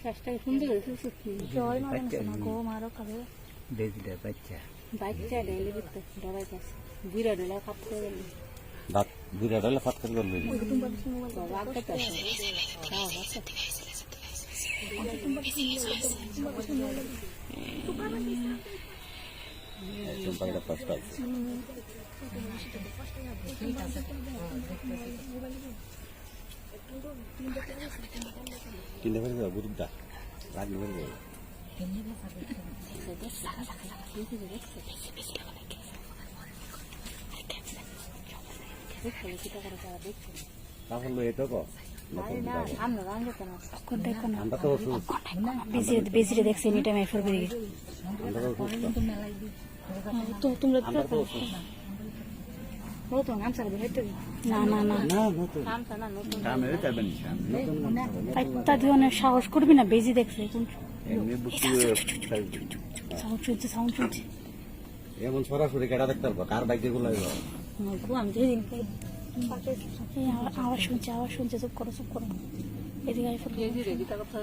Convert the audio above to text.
শ্বাসটাকে সুন্দর হয়েছে সত্যি জয় মারেন না গো মারো খাবে বেজিটা বাচ্চা বাচ্চা ডেলে দিতে ডরাই যাচ্ছে বুড়া ডেলা কাপ করে গেল দাঁত বুড়া ডালে ফাত করে গেল বাবা আগে তো আছে হ্যাঁ আছে চম্পাটা পাঁচটা আছে কিনে ফেলবে বুড়িটা রাগ নেবে তাহলে এটা কো আমরা রান্না কেন দেখো না আমরা তো ওষুধ বেশিরে দেখছি এনি টাইম এফর বেরিয়ে আমরা তো ওষুধ তো তোমরা আমরা তো ওষুধ নতুন আমসা হইতে না না না না নতুন আমসা না নতুন কামে যাবেন তা ধরনের সাহস করবি না বেজি দেখছে কোন এমনি বুঝতে সাউন্ড শুনছে এমন সরাসরি কেটা দেখতে পারবো কার বাইক যেগুলো আমি যেদিন আওয়াজ শুনছে চুপ করো এদিকে রেডি তা কথা